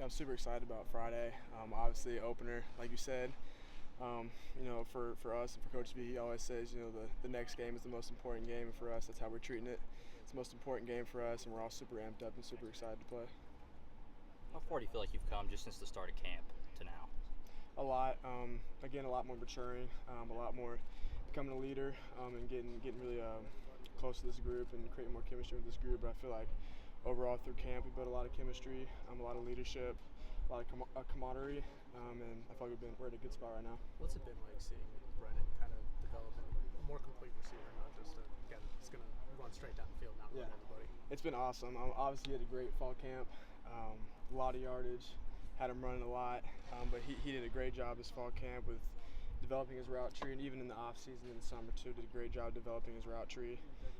Yeah, I'm super excited about Friday. Obviously, opener, like you said. For us and for Coach B, he always says, the next game is the most important game, and for us, that's how we're treating it. It's the most important game for us, and we're all super amped up and super excited to play. How far do you feel like you've come just since the start of camp to now? A lot. Again, a lot more maturing, a lot more becoming a leader, and getting really close to this group and creating more chemistry with this group. But I feel like overall through camp, we built a lot of chemistry, a lot of leadership, a lot of camaraderie, and I feel like we're in a good spot right now. What's it been like seeing Brennan kind of develop a more complete receiver, not just a guy that's going to run straight down the field, not run everybody? It's been awesome. Obviously, he had a great fall camp, a lot of yardage, had him running a lot, but he did a great job this fall camp with developing his route tree, and even in the off season in the summer too, did a great job developing his route tree,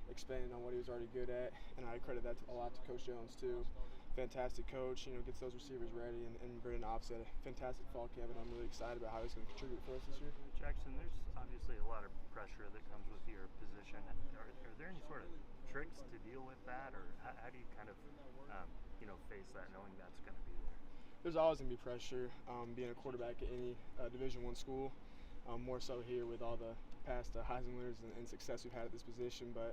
expanding on what he was already good at, and I credit that a lot to Coach Jones too. Fantastic coach, gets those receivers ready, and Brennan obviously had a fantastic fall camp, and I'm really excited about how he's going to contribute for us this year. Jackson, there's obviously a lot of pressure that comes with your position. Are there any sort of tricks to deal with that, or how do you kind of face that, knowing that's going to be there? There's always going to be pressure being a quarterback at any Division I school. More so here with all the past Heisman winners and success we've had at this position. But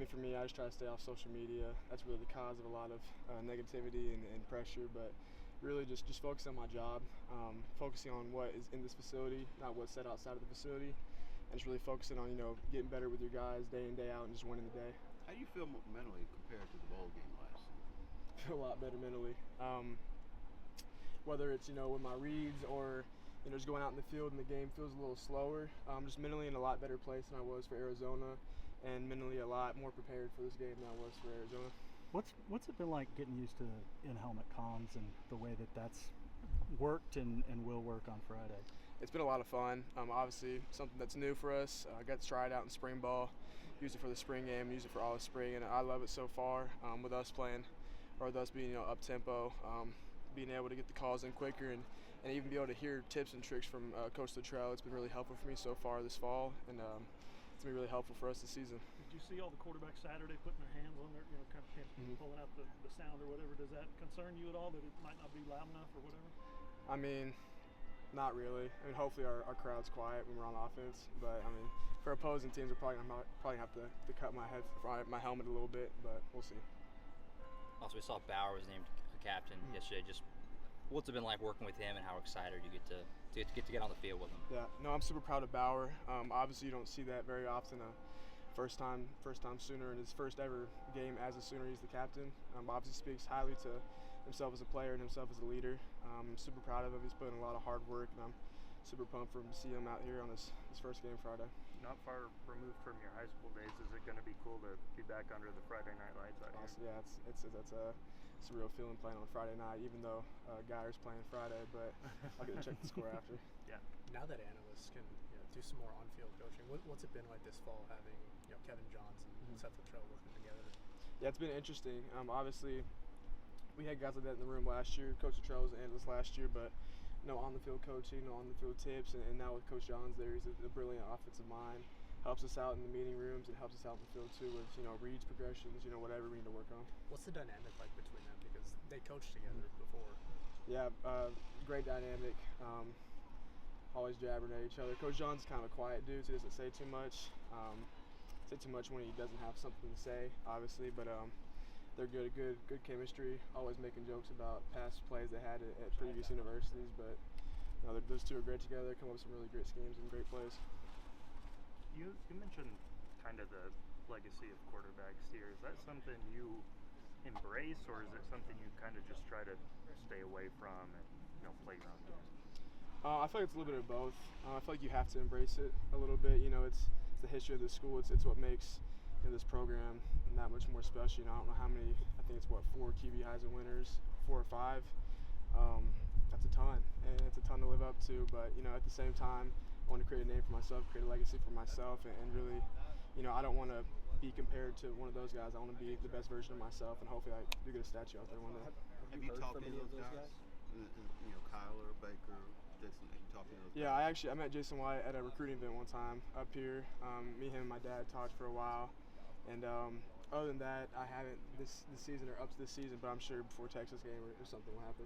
for me, I just try to stay off social media. That's really the cause of a lot of negativity and pressure. But really just focus on my job, focusing on what is in this facility, not what's said outside of the facility, and just really focusing on getting better with your guys day in, day out, and just winning the day. How do you feel mentally compared to the bowl game last season? I feel a lot better mentally. Whether it's with my reads or just going out in the field and the game feels a little slower. Just mentally in a lot better place than I was for Arizona, and mentally a lot more prepared for this game than I was for Arizona. What's it been like getting used to in-helmet comms and the way that's worked and will work on Friday? It's been a lot of fun. Obviously something that's new for us. I got to try it out in spring ball, use it for the spring game, use it for all the spring, and I love it so far. With us playing, or with us being up tempo. Being able to get the calls in quicker and even be able to hear tips and tricks from Coach Luttrell. It's been really helpful for me so far this fall, and it's been really helpful for us this season. Did you see all the quarterbacks Saturday putting their hands on their, kind of pulling out the sound or whatever? Does that concern you at all, that it might not be loud enough or whatever? Not really. Hopefully our crowd's quiet when we're on offense, but for opposing teams, we're probably have to cut my helmet a little bit, but we'll see. Also, we saw Bauer was named captain yesterday. Just what's it been like working with him, and how excited you get to get on the field with him? Yeah, no, I'm super proud of Bauer. Obviously, you don't see that very often. First time Sooner in his first ever game as a Sooner, he's the captain. Obviously speaks highly to himself as a player and himself as a leader. I'm super proud of him. He's put in a lot of hard work, and I'm super pumped for him to see him out here on his first game Friday. Not far removed from your high school days, is it going to be cool to be back under the Friday night lights out here? Yeah, it's a real feeling playing on Friday night, even though Geyer's playing Friday, but I'll get to check the score after. Yeah. Now that analysts can do some more on-field coaching, what's it been like this fall having Kevin Johns and Seth Luttrell working together? Yeah, it's been interesting. Obviously, we had guys like that in the room last year. Coach Luttrell was an analyst last year, but no on-the-field coaching, no on-the-field tips, and now with Coach Johns there, he's a brilliant offensive mind. Helps us out in the meeting rooms and helps us out in the field too with reads, progressions, whatever we need to work on. What's the dynamic like between them, because they coached together before? Yeah, great dynamic. Always jabbering at each other. Coach John's kind of a quiet dude, so he doesn't say too much. Say too much when he doesn't have something to say, obviously, but they're good chemistry. Always making jokes about past plays they had at previous universities, but those two are great together. Come up with some really great schemes and great plays. You mentioned kind of the legacy of quarterbacks here. Is that something you embrace, or is it something you kind of just try to stay away from and play around with? I feel like it's a little bit of both. I feel like you have to embrace it a little bit. It's the history of the school. It's what makes this program that much more special. I don't know how many. I think it's 4 QB Heisman winners, 4 or 5. That's a ton, and it's a ton to live up to. But at the same time, I want to create a name for myself, create a legacy for myself, and really, I don't want to be compared to one of those guys. I want to be the best version of myself, and hopefully I do get a statue out there one day. Have you talked to any of those guys? Kyler, Baker, Jason, have you talked to those guys? Yeah, I met Jason White at a recruiting event one time up here. Me, him, and my dad talked for a while, and other than that, I haven't this season or up to this season, but I'm sure before Texas game or something will happen.